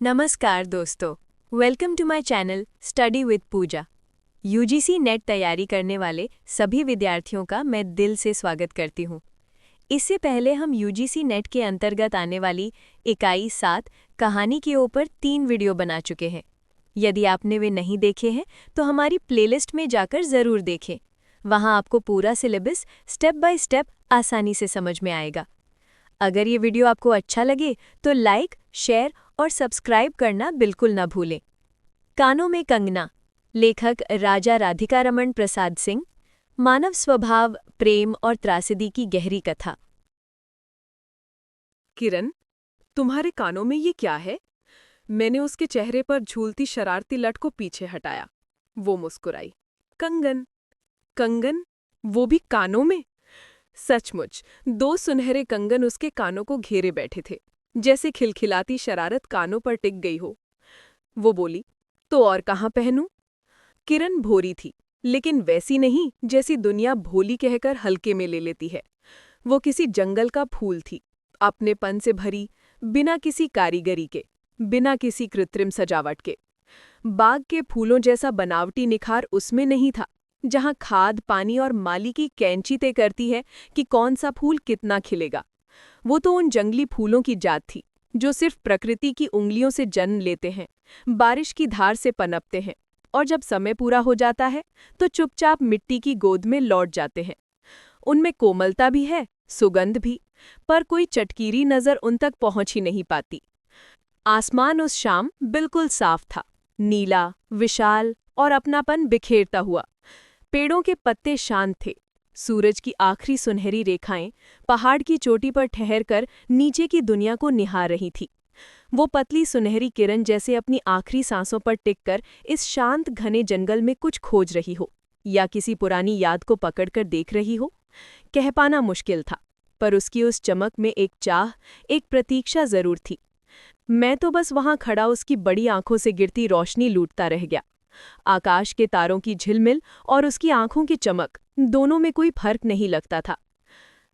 नमस्कार दोस्तों, welcome to my channel study with Pooja. UGC NET तैयारी करने वाले सभी विद्यार्थियों का मैं दिल से स्वागत करती हूँ। इससे पहले हम यूजीसी नेट के अंतर्गत आने वाली इकाई 7 कहानी के ऊपर 3 वीडियो बना चुके हैं। यदि आपने वे नहीं देखे हैं तो हमारी प्लेलिस्ट में जाकर ज़रूर देखें। वहाँ आपको पूरा सिलेबस स्टेप बाय स्टेप आसानी से समझ में आएगा। अगर ये वीडियो आपको अच्छा लगे तो लाइक, शेयर और सब्सक्राइब करना बिल्कुल न भूलें। कानों में कंगना, लेखक राजा राधिका रमण प्रसाद सिंह। मानव स्वभाव, प्रेम और त्रासदी की गहरी कथा। किरण, तुम्हारे कानों में ये क्या है? मैंने उसके चेहरे पर झूलती शरारती लट को पीछे हटाया। वो मुस्कुराई। कंगन। कंगन? वो भी कानों में? सचमुच 2 सुनहरे कंगन उसके कानों को घेरे बैठे थे, जैसे खिलखिलाती शरारत कानों पर टिक गई हो। वो बोली, तो और कहाँ पहनूं? किरण भोरी थी, लेकिन वैसी नहीं जैसी दुनिया भोली कहकर हल्के में ले लेती है। वो किसी जंगल का फूल थी, अपनेपन से भरी, बिना किसी कारीगरी के, बिना किसी कृत्रिम सजावट के। बाग के फूलों जैसा बनावटी निखार उसमें नहीं था, जहां खाद, पानी और माली की कैंची तय करती है कि कौन सा फूल कितना खिलेगा। वो तो उन जंगली फूलों की जात थी जो सिर्फ प्रकृति की उंगलियों से जन्म लेते हैं, बारिश की धार से पनपते हैं और जब समय पूरा हो जाता है तो चुपचाप मिट्टी की गोद में लौट जाते हैं। उनमें कोमलता भी है, सुगंध भी, पर कोई चटकीरी नजर उन तक पहुंच ही नहीं पाती। आसमान उस शाम बिल्कुल साफ था, नीला, विशाल और अपनापन बिखेरता हुआ। पेड़ों के पत्ते शांत थे। सूरज की आखिरी सुनहरी रेखाएं पहाड़ की चोटी पर ठहरकर नीचे की दुनिया को निहार रही थी। वो पतली सुनहरी किरण जैसे अपनी आखिरी सांसों पर टिककर इस शांत घने जंगल में कुछ खोज रही हो, या किसी पुरानी याद को पकड़कर देख रही हो। कह पाना मुश्किल था, पर उसकी उस चमक में एक चाह, एक प्रतीक्षा जरूर थी। मैं तो बस वहां खड़ा उसकी बड़ी आंखों से गिरती रोशनी लूटता रह गया। आकाश के तारों की झिलमिल और उसकी आंखों की चमक, दोनों में कोई फर्क नहीं लगता था।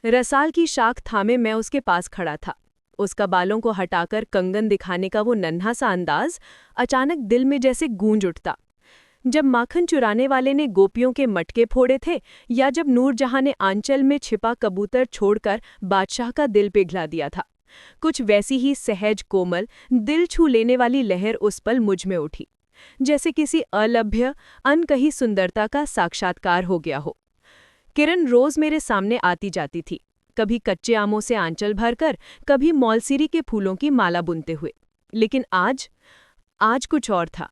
रसाल की शाख थामे मैं उसके पास खड़ा था। उसका बालों को हटाकर कंगन दिखाने का वो नन्हा सा अंदाज अचानक दिल में जैसे गूंज उठता। जब माखन चुराने वाले ने गोपियों के मटके फोड़े थे, या जब नूरजहां ने आंचल में छिपा कबूतर छोड़कर बादशाह का दिल पिघला दिया था। कुछ वैसी ही सहज, कोमल, दिल छू लेने वाली लहर उस पल मुझ में उठी, जैसे किसी अलभ्य, अनकही सुंदरता का साक्षात्कार हो गया हो। किरण रोज मेरे सामने आती जाती थी, कभी कच्चे आमों से आंचल भरकर, कभी मौलसीरी के फूलों की माला बुनते हुए। लेकिन आज कुछ और था।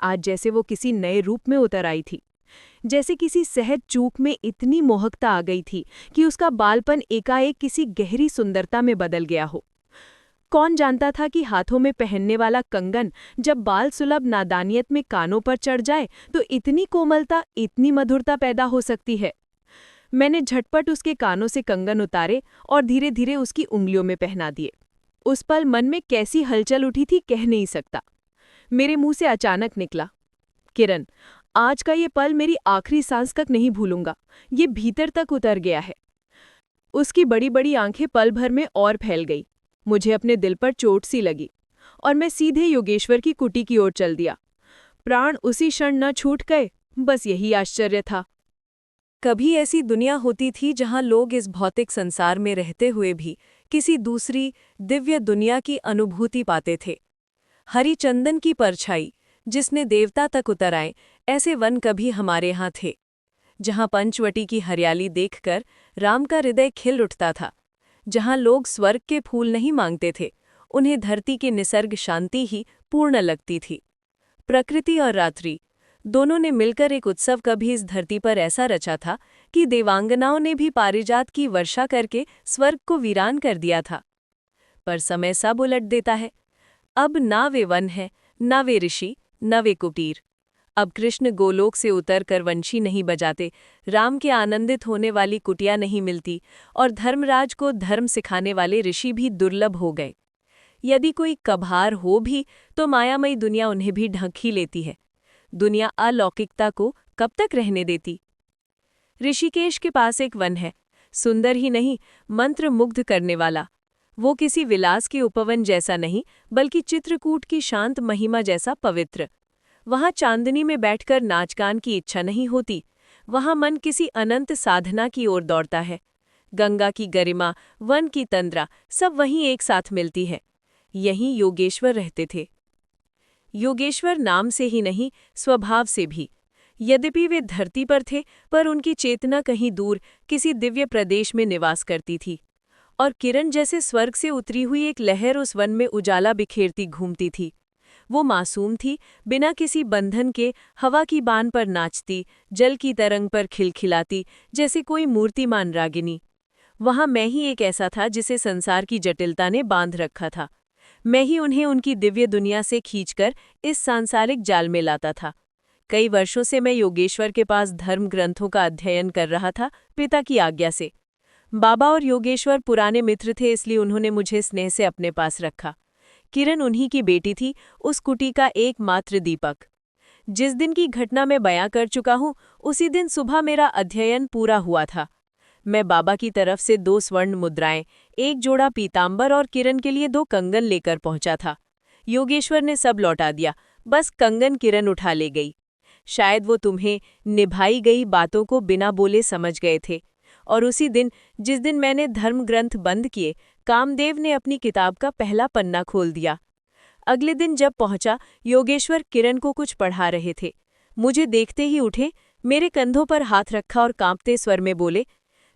आज जैसे वो किसी नए रूप में उतर आई थी, जैसे किसी सहज चूक में इतनी मोहकता आ गई थी कि उसका बालपन एकाएक किसी गहरी सुंदरता में बदल गया हो। कौन जानता था कि हाथों में पहनने वाला कंगन जब बाल सुलभ नादानियत में कानों पर चढ़ जाए तो इतनी कोमलता, इतनी मधुरता पैदा हो सकती है। मैंने झटपट उसके कानों से कंगन उतारे और धीरे धीरे उसकी उंगलियों में पहना दिए। उस पल मन में कैसी हलचल उठी थी कह नहीं सकता। मेरे मुंह से अचानक निकला, किरण, आज का ये पल मेरी आखिरी सांस तक नहीं भूलूंगा। ये भीतर तक उतर गया है। उसकी बड़ी बड़ी आंखें पल भर में और फैल गई। मुझे अपने दिल पर चोट सी लगी और मैं सीधे योगेश्वर की कुटी की ओर चल दिया। प्राण उसी क्षण न छूट गए, बस यही आश्चर्य था। कभी ऐसी दुनिया होती थी जहां लोग इस भौतिक संसार में रहते हुए भी किसी दूसरी दिव्य दुनिया की अनुभूति पाते थे। हरी चंदन की परछाई जिसने देवता तक उतर आए, ऐसे वन कभी हमारे यहाँ थे, जहां पंचवटी की हरियाली देखकर राम का हृदय खिल उठता था, जहां लोग स्वर्ग के फूल नहीं मांगते थे, उन्हें धरती की निसर्ग शांति ही पूर्ण लगती थी। प्रकृति और रात्रि दोनों ने मिलकर एक उत्सव कभी इस धरती पर ऐसा रचा था कि देवांगनाओं ने भी पारिजात की वर्षा करके स्वर्ग को वीरान कर दिया था। पर समय सब उलट देता है। अब ना वे वन है, ना वे ऋषि, न वे कुटीर। अब कृष्ण गोलोक से उतर कर वंशी नहीं बजाते, राम के आनंदित होने वाली कुटिया नहीं मिलती, और धर्मराज को धर्म सिखाने वाले ऋषि भी दुर्लभ हो गए। यदि कोई कभार हो भी तो मायामयी दुनिया उन्हें भी ढंक ही लेती है। दुनिया अलौकिकता को कब तक रहने देती? ऋषिकेश के पास एक वन है, सुंदर ही नहीं, मंत्र मुग्ध करने वाला। वो किसी विलास के उपवन जैसा नहीं, बल्कि चित्रकूट की शांत महिमा जैसा पवित्र। वहाँ चांदनी में बैठकर नाच गान की इच्छा नहीं होती, वहाँ मन किसी अनंत साधना की ओर दौड़ता है। गंगा की गरिमा, वन की तंद्रा, सब वहीं एक साथ मिलती है। यहीं योगेश्वर रहते थे। योगेश्वर नाम से ही नहीं, स्वभाव से भी। यद्यपि वे धरती पर थे, पर उनकी चेतना कहीं दूर किसी दिव्य प्रदेश में निवास करती थी। और किरण जैसे स्वर्ग से उतरी हुई एक लहर उस वन में उजाला बिखेरती घूमती थी। वो मासूम थी, बिना किसी बंधन के हवा की बान पर नाचती, जल की तरंग पर खिलखिलाती, जैसे कोई मूर्तिमान रागिनी। वहाँ मैं ही एक ऐसा था जिसे संसार की जटिलता ने बांध रखा था। मैं ही उन्हें उनकी दिव्य दुनिया से खींचकर इस सांसारिक जाल में लाता था। कई वर्षों से मैं योगेश्वर के पास धर्म ग्रंथों का अध्ययन कर रहा था, पिता की आज्ञा से। बाबा और योगेश्वर पुराने मित्र थे, इसलिए उन्होंने मुझे स्नेह से अपने पास रखा। किरण उन्हीं की बेटी थी, उस कुटी का एकमात्र दीपक। जिस दिन की घटना मैं बयां कर चुका हूँ, उसी दिन सुबह मेरा अध्ययन पूरा हुआ था। मैं बाबा की तरफ से 2 स्वर्ण मुद्राएं, एक जोड़ा पीतांबर और किरण के लिए 2 कंगन लेकर पहुंचा था। योगेश्वर ने सब लौटा दिया, बस कंगन किरण उठा ले गई। शायद वो तुम्हें निभाई गई बातों को बिना बोले समझ गए थे। और उसी दिन, जिस दिन मैंने धर्म ग्रंथ बंद किए, कामदेव ने अपनी किताब का पहला पन्ना खोल दिया। अगले दिन जब पहुंचा, योगेश्वर किरण को कुछ पढ़ा रहे थे। मुझे देखते ही उठे, मेरे कंधों पर हाथ रखा और कांपते स्वर में बोले,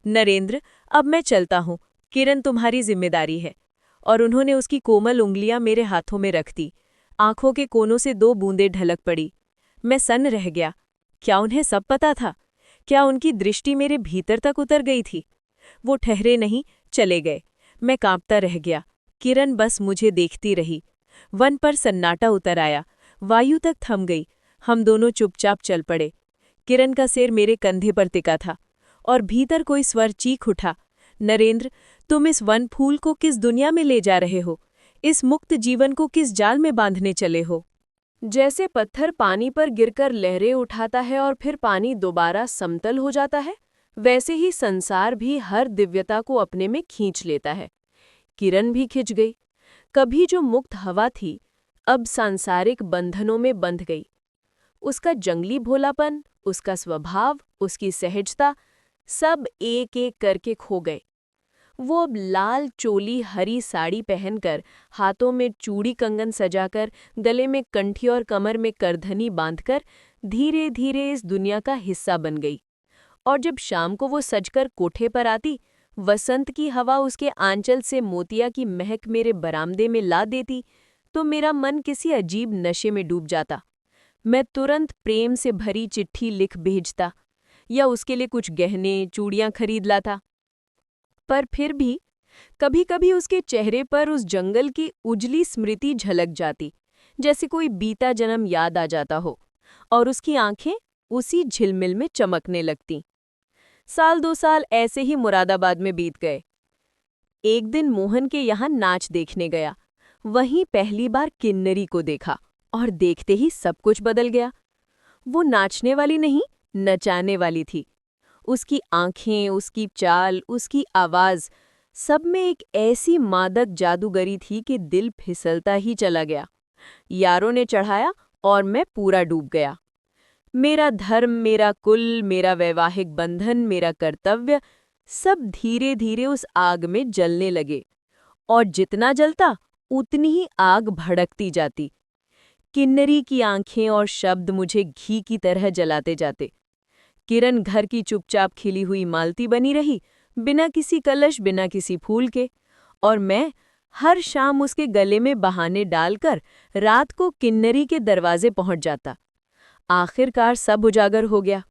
नरेंद्र, अब मैं चलता हूँ, किरण तुम्हारी जिम्मेदारी है। और उन्होंने उसकी कोमल उंगलियां मेरे हाथों में रख दी। आंखों के कोनों से 2 बूंदें ढलक पड़ी। मैं सन्न रह गया। क्या उन्हें सब पता था? क्या उनकी दृष्टि मेरे भीतर तक उतर गई थी? वो ठहरे नहीं, चले गए। मैं कांपता रह गया। किरण बस मुझे देखती रही। वन पर सन्नाटा उतर आया, वायु तक थम गई। हम दोनों चुपचाप चल पड़े। किरण का सिर मेरे कंधे पर टिका था, और भीतर कोई स्वर चीख उठा, नरेंद्र, तुम इस वन फूल को किस दुनिया में ले जा रहे हो? इस मुक्त जीवन को किस जाल में बांधने चले हो? जैसे पत्थर पानी पर गिरकर लहरें उठाता है और फिर पानी दोबारा समतल हो जाता है, वैसे ही संसार भी हर दिव्यता को अपने में खींच लेता है। किरण भी खिंच गई। कभी जो मुक्त हवा थी, अब सांसारिक बंधनों में बंध गई। उसका जंगली भोलापन, उसका स्वभाव, उसकी सहजता, सब एक एक करके खो गए। वो अब लाल चोली हरी साड़ी पहनकर, हाथों में चूड़ी कंगन सजाकर, गले में कंठी और कमर में करधनी बांधकर धीरे धीरे इस दुनिया का हिस्सा बन गई। और जब शाम को वो सजकर कोठे पर आती, वसंत की हवा उसके आंचल से मोतिया की महक मेरे बरामदे में ला देती, तो मेरा मन किसी अजीब नशे में डूब जाता। मैं तुरंत प्रेम से भरी चिट्ठी लिख भेजता, या उसके लिए कुछ गहने चूड़ियां खरीद लाता। पर फिर भी कभी कभी उसके चेहरे पर उस जंगल की उजली स्मृति झलक जाती, जैसे कोई बीता जन्म याद आ जाता हो, और उसकी आंखें उसी झिलमिल में चमकने लगतीं। 1-2 साल ऐसे ही मुरादाबाद में बीत गए। एक दिन मोहन के यहाँ नाच देखने गया। वहीं पहली बार किन्नरी को देखा, और देखते ही सब कुछ बदल गया। वो नाचने वाली नहीं, नचाने वाली थी। उसकी आंखें, उसकी चाल, उसकी आवाज, सब में एक ऐसी मादक जादूगरी थी कि दिल फिसलता ही चला गया। यारों ने चढ़ाया और मैं पूरा डूब गया। मेरा धर्म, मेरा कुल, मेरा वैवाहिक बंधन, मेरा कर्तव्य, सब धीरे धीरे उस आग में जलने लगे। और जितना जलता, उतनी ही आग भड़कती जाती। किन्नरी की आंखें और शब्द मुझे घी की तरह जलाते जाते। किरण घर की चुपचाप खिली हुई मालती बनी रही, बिना किसी कलश, बिना किसी फूल के। और मैं हर शाम उसके गले में बहाने डालकर रात को किन्नरी के दरवाजे पहुंच जाता। आखिरकार सब उजागर हो गया।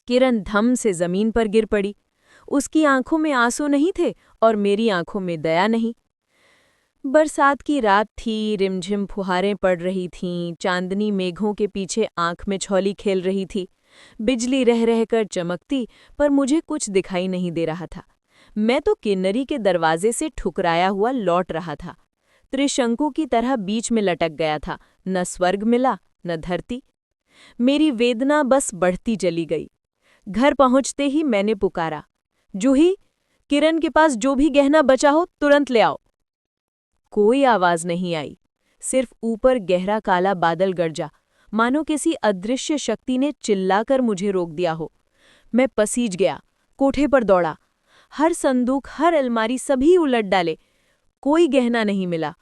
किरण धम से जमीन पर गिर पड़ी। उसकी आंखों में आंसू नहीं थे और मेरी आंखों में दया नहीं। बरसात की रात थी, रिमझिम फुहारें पड़ रही थीं, चांदनी मेघों के पीछे आंख में छौली खेल रही थी। बिजली रह रहकर चमकती, पर मुझे कुछ दिखाई नहीं दे रहा था। मैं तो किन्नरी के दरवाजे से ठुकराया हुआ लौट रहा था। त्रिशंकु की तरह बीच में लटक गया था, न स्वर्ग मिला न धरती। मेरी वेदना बस बढ़ती चली गई। घर पहुंचते ही मैंने पुकारा, जूही, किरण के पास जो भी गहना बचा हो तुरंत ले आओ। कोई आवाज नहीं आई, सिर्फ ऊपर गहरा काला बादल गरजा, मानो किसी अदृश्य शक्ति ने चिल्लाकर मुझे रोक दिया हो। मैं पसीज गया, कोठे पर दौड़ा, हर संदूक, हर अलमारी सभी उलट डाले। कोई गहना नहीं मिला,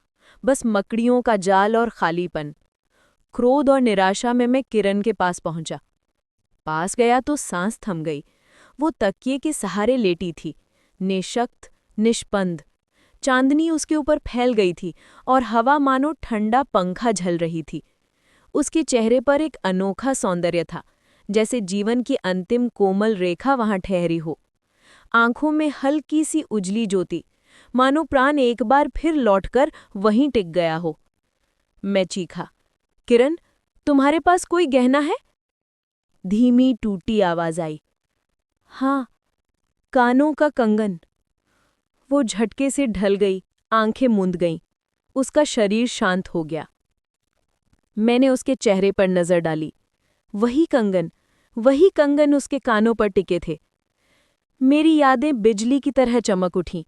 बस मकड़ियों का जाल और खालीपन। क्रोध और निराशा में मैं किरण के पास पहुंचा। पास गया तो सांस थम गई। वो तकिए के सहारे लेटी थी, निशक्त, निष्पंद। चांदनी उसके ऊपर फैल गई थी और हवा मानो ठंडा पंखा झल रही थी। उसके चेहरे पर एक अनोखा सौंदर्य था, जैसे जीवन की अंतिम कोमल रेखा वहां ठहरी हो। आंखों में हल्की सी उजली ज्योति, मानो प्राण एक बार फिर लौटकर वहीं टिक गया हो। मैं चीखा, किरण, तुम्हारे पास कोई गहना है? धीमी टूटी आवाज आई, हाँ, कानों का कंगन। वो झटके से ढल गई, आंखें मूंद गईं। उसका शरीर शांत हो गया। मैंने उसके चेहरे पर नजर डाली। वही कंगन उसके कानों पर टिके थे। मेरी यादें बिजली की तरह चमक उठीं।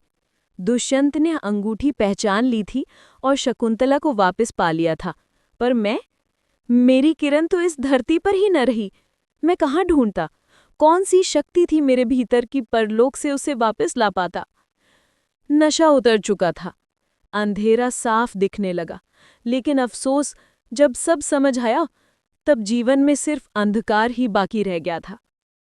दुष्यंत ने अंगूठी पहचान ली थी और शकुंतला को वापस पा लिया था, पर मेरी किरण तो इस धरती पर ही न रही। मैं कहाँ ढूंढता? कौन सी शक्ति थी मेरे भीतर की परलोक से उसे वापस ला पाता? नशा उतर चुका था, अंधेरा साफ दिखने लगा, लेकिन अफसोस, जब सब समझ आया तब जीवन में सिर्फ अंधकार ही बाकी रह गया था।